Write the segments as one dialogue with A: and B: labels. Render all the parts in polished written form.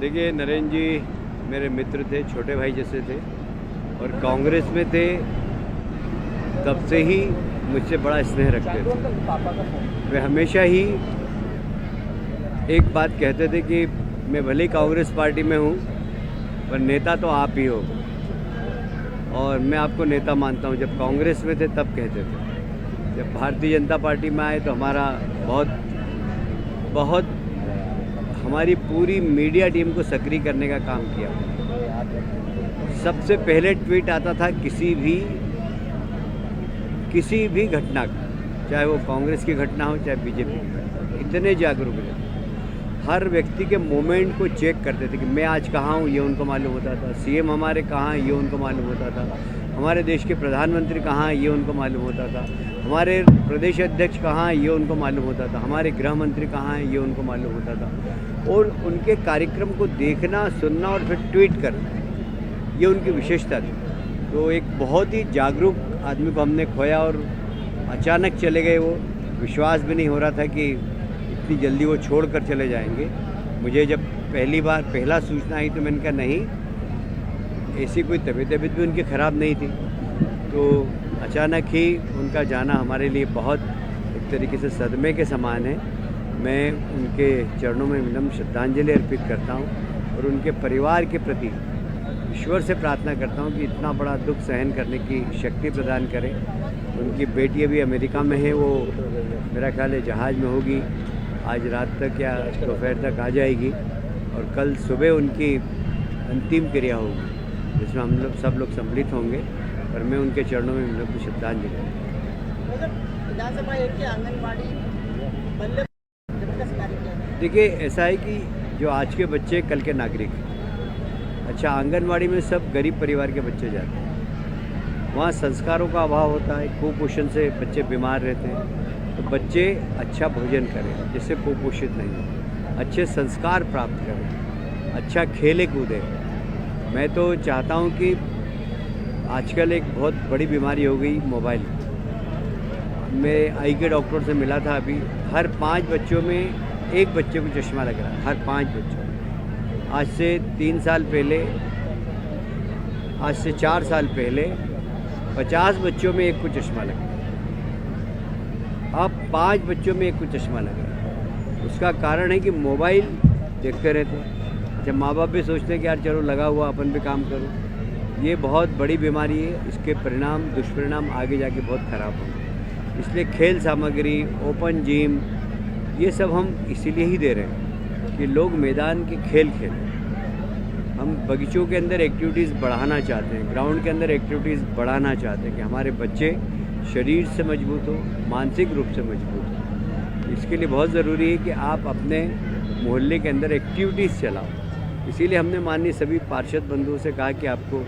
A: देखिए, नरेंद्र जी मेरे मित्र थे, छोटे भाई जैसे थे और कांग्रेस में थे तब से ही मुझसे बड़ा स्नेह रखते थे। वे हमेशा ही एक बात कहते थे कि मैं भले ही कांग्रेस पार्टी में हूँ पर नेता तो आप ही हो, और मैं आपको नेता मानता हूँ। जब कांग्रेस में थे तब कहते थे, जब भारतीय जनता पार्टी में आए तो हमारा बहुत हमारी पूरी मीडिया टीम को सक्रिय करने का काम किया। सबसे पहले ट्वीट आता था किसी भी घटना का, चाहे वो कांग्रेस की घटना हो चाहे बीजेपी की घटना। इतने जागरूक थे, हर व्यक्ति के मोमेंट को चेक करते थे कि मैं आज कहाँ हूँ ये उनको मालूम होता था, सीएम हमारे कहाँ हैं ये उनको मालूम होता था, हमारे देश के प्रधानमंत्री कहाँ हैं ये उनको मालूम होता था, हमारे प्रदेश अध्यक्ष कहाँ हैं ये उनको मालूम होता था, हमारे गृह मंत्री कहाँ हैं ये उनको मालूम होता था। और उनके कार्यक्रम को देखना, सुनना और फिर ट्वीट करना, ये उनकी विशेषता थी। तो एक बहुत ही जागरूक आदमी को हमने खोया और अचानक चले गए। वो विश्वास भी नहीं हो रहा था कि इतनी जल्दी वो छोड़ कर चले जाएंगे। मुझे जब पहला सूचना आई तो मैंने कहा नहीं, ऐसी कोई तबीयत भी उनकी ख़राब नहीं थी। तो अचानक ही उनका जाना हमारे लिए बहुत एक तरीके से सदमे के समान है। मैं उनके चरणों में विनम्र श्रद्धांजलि अर्पित करता हूँ और उनके परिवार के प्रति ईश्वर से प्रार्थना करता हूँ कि इतना बड़ा दुख सहन करने की शक्ति प्रदान करें। उनकी बेटी अभी अमेरिका में है, वो मेरा ख्याल है जहाज़ में होगी, आज रात तक या दोपहर तक आ जाएगी और कल सुबह उनकी अंतिम क्रिया होगी जिसमें हम लोग सब लोग सम्मिलित होंगे और मैं उनके चरणों में विनम्र श्रद्धांजलि। देखिए, ऐसा है कि जो आज के बच्चे कल के नागरिक हैं। अच्छा, आंगनवाड़ी में सब गरीब परिवार के बच्चे जाते हैं, वहाँ संस्कारों का अभाव होता है, कुपोषण से बच्चे बीमार रहते हैं। तो बच्चे अच्छा भोजन करें जिससे कुपोषित नहीं हो, अच्छे संस्कार प्राप्त करें, अच्छा खेले कूदें। मैं तो चाहता हूँ कि आजकल एक बहुत बड़ी बीमारी हो गई मोबाइल। मैं आई के डॉक्टर से मिला था अभी, हर 5 बच्चों में एक बच्चे को चश्मा लग रहा है, हर 5 बच्चों। आज से 4 साल पहले 50 बच्चों में एक को चश्मा लगा, अब 5 बच्चों में एक को चश्मा लगा। उसका कारण है कि मोबाइल देखते रहते हैं। जब माँ बाप भी सोचते हैं कि यार चलो लगा हुआ अपन भी काम करो। ये बहुत बड़ी बीमारी है, इसके दुष्परिणाम आगे जाके बहुत ख़राब होंगे। इसलिए खेल सामग्री, ओपन जिम, ये सब हम इसीलिए ही दे रहे हैं कि लोग मैदान के खेल खेलें। हम बगीचों के अंदर एक्टिविटीज़ बढ़ाना चाहते हैं, ग्राउंड के अंदर एक्टिविटीज़ बढ़ाना चाहते हैं कि हमारे बच्चे शरीर से मजबूत हो, मानसिक रूप से मजबूत हो। इसके लिए बहुत ज़रूरी है कि आप अपने मोहल्ले के अंदर एक्टिविटीज़ चलाओ। इसीलिए हमने माननीय सभी पार्षद बंधुओं से कहा कि आपको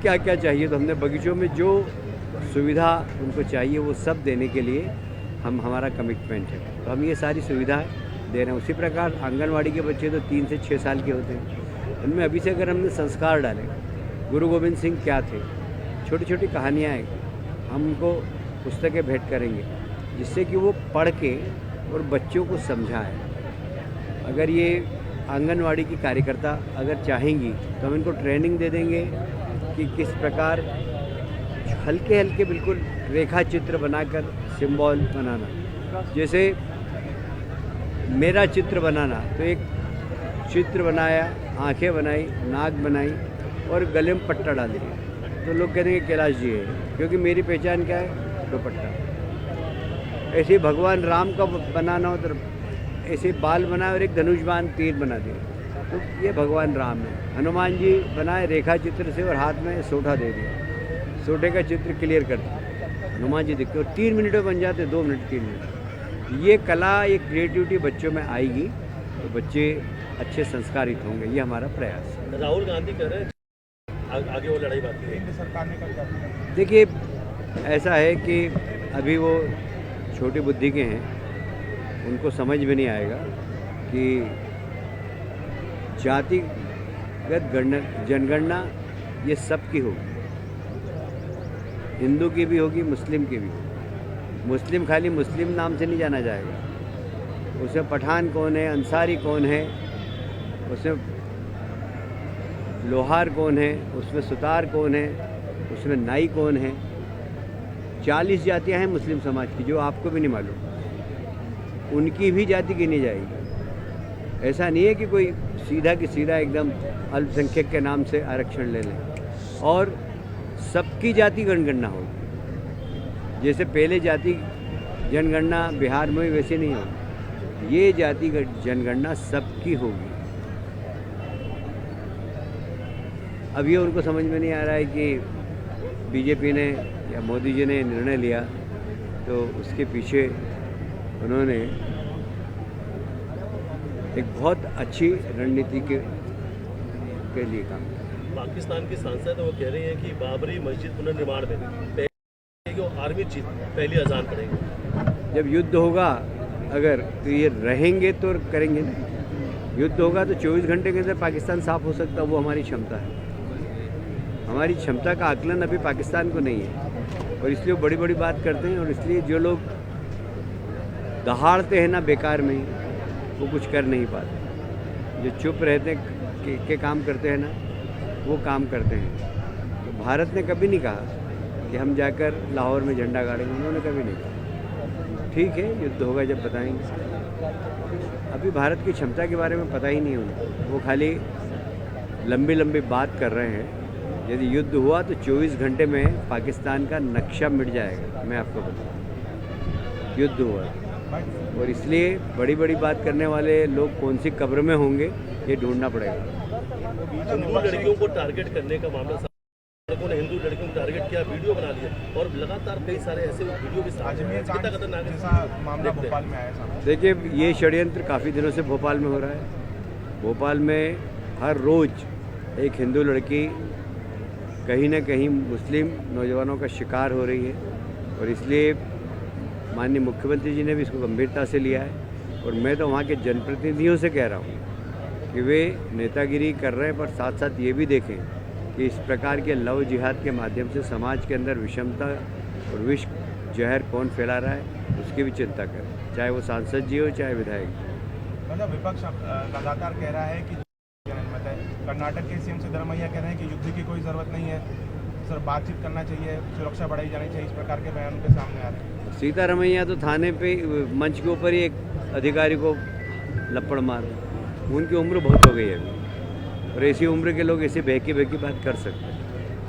A: क्या क्या चाहिए, तो हमने बगीचों में जो सुविधा उनको चाहिए वो सब देने के लिए हमारा कमिटमेंट है। तो हम ये सारी सुविधाएँ दे रहे हैं। उसी प्रकार आंगनवाड़ी के बच्चे तो 3 से 6 साल के होते हैं, उनमें अभी से अगर हमने संस्कार डाले, गुरु गोविंद सिंह क्या थे, छोटी छोटी कहानियाँ हैं, हम उनको पुस्तकें भेंट करेंगे जिससे कि वो पढ़ के और बच्चों को समझाएं। अगर ये आंगनवाड़ी की कार्यकर्ता अगर चाहेंगी तो हम इनको ट्रेनिंग दे देंगे कि किस प्रकार हल्के हल्के बिल्कुल रेखा चित्र बनाकर सिंबल बनाना। जैसे मेरा चित्र बनाना, तो एक चित्र बनाया, आंखें बनाई, नाक बनाई और गले में पट्टा डाल दिया, तो लोग कहेंगे कैलाश जी है, क्योंकि मेरी पहचान क्या है, दुपट्टा। ऐसे भगवान राम का बनाना हो तो ऐसे बाल बनाए और एक धनुष बाण तीर बना दिया, तो ये भगवान राम है। हनुमान जी बनाए रेखा चित्र से और हाथ में सोटा दे दिया, सोटे का चित्र क्लियर कर दिया, हनुमान जी दिखते और 3 मिनट में बन जाते, 2 मिनट 3 मिनट। ये कला, ये क्रिएटिविटी बच्चों में आएगी तो बच्चे अच्छे संस्कारित होंगे, ये हमारा प्रयास है।
B: राहुल गांधी कह रहे हैं आगे वो लड़ाई बात केंद्र सरकार ने कर दिया।
A: देखिए, ऐसा है कि अभी वो छोटी बुद्धि के हैं, उनको समझ में नहीं आएगा कि जातिगत जनगणना ये सब की होगी, हिंदू की भी होगी, मुस्लिम की भी होगी। मुस्लिम खाली मुस्लिम नाम से नहीं जाना जाएगा, उसमें पठान कौन है, अंसारी कौन है, उसमें लोहार कौन है, उसमें सुतार कौन है, उसमें नाई कौन है। 40 जातियां हैं मुस्लिम समाज की जो आपको भी नहीं मालूम, उनकी भी जाति गिनी जाएगी। ऐसा नहीं है कि कोई सीधा कि सीधा एकदम अल्पसंख्यक के नाम से आरक्षण ले लें, और सबकी जाति जनगणना होगी। जैसे पहले जाति जनगणना बिहार में वैसे नहीं होगी, ये जाति जनगणना सबकी होगी। अब ये उनको समझ में नहीं आ रहा है कि बीजेपी ने या मोदी जी ने निर्णय लिया तो उसके पीछे उन्होंने एक बहुत अच्छी रणनीति के लिए काम किया।
B: पाकिस्तान की सांसद वो कह रही है कि बाबरी मस्जिद पुनर्निर्माण में आर्मी चीफ पहली अजान करेंगे।
A: जब युद्ध होगा अगर तो ये रहेंगे तो करेंगे ना। युद्ध होगा तो 24 घंटे के अंदर पाकिस्तान साफ हो सकता है, वो हमारी क्षमता है। हमारी क्षमता का आकलन अभी पाकिस्तान को नहीं है, और इसलिए वो बड़ी बड़ी बात करते हैं। और इसलिए जो लोग दहाड़ते हैं ना बेकार में ही, वो कुछ कर नहीं पाते। जो चुप रहते के काम करते हैं ना, वो काम करते हैं। तो भारत ने कभी नहीं कहा कि हम जाकर लाहौर में झंडा गाड़ेंगे, उन्होंने कभी नहीं कहा। ठीक है, युद्ध होगा जब बताएंगे। अभी भारत की क्षमता के बारे में पता ही नहीं उनको, वो खाली लंबी लंबी बात कर रहे हैं। यदि युद्ध हुआ तो 24 घंटे में पाकिस्तान का नक्शा मिट जाएगा, मैं आपको बताऊँ। युद्ध हुआ और इसलिए बड़ी बड़ी बात करने वाले लोग कौन सी कब्र में होंगे ये ढूंढना पड़ेगा।
B: हिंदू लड़कियों को टारगेट करने का मामला, लड़कों ने हिंदू लड़कियों को टारगेट किया, वीडियो बना लिया, और लगातार कई सारे ऐसे वीडियो भी कितना खतरनाक मामला भोपाल में आया।
A: देखिए, ये षड्यंत्र काफ़ी दिनों से भोपाल में हो रहा है। भोपाल में हर रोज़ एक हिंदू लड़की कहीं ना कहीं मुस्लिम नौजवानों का शिकार हो रही है, और इसलिए माननीय मुख्यमंत्री जी ने भी इसको गंभीरता से लिया है। और मैं तो वहाँ के जनप्रतिनिधियों से कह रहा हूँ कि वे नेतागिरी कर रहे हैं, पर साथ साथ ये भी देखें कि इस प्रकार के लव जिहाद के माध्यम से समाज के अंदर विषमता और विष जहर कौन फैला रहा है, उसकी भी चिंता करें, चाहे वो सांसद जी हो चाहे विधायक।
C: मतलब विपक्ष लगातार कह रहा है कि कर्नाटक के सीएम सिद्धरमैया कह रहे हैं कि युद्ध की कोई ज़रूरत नहीं है, सर बातचीत करना चाहिए, सुरक्षा बढ़ाई जानी चाहिए, इस प्रकार के बयान उनके सामने आ रहे हैं।
A: सीतारमैया तो थाने पे मंच के ऊपर ही एक अधिकारी को लपड़ मार, उनकी उम्र बहुत हो गई है अभी, और ऐसी उम्र के लोग ऐसी बहकी बात कर सकते हैं।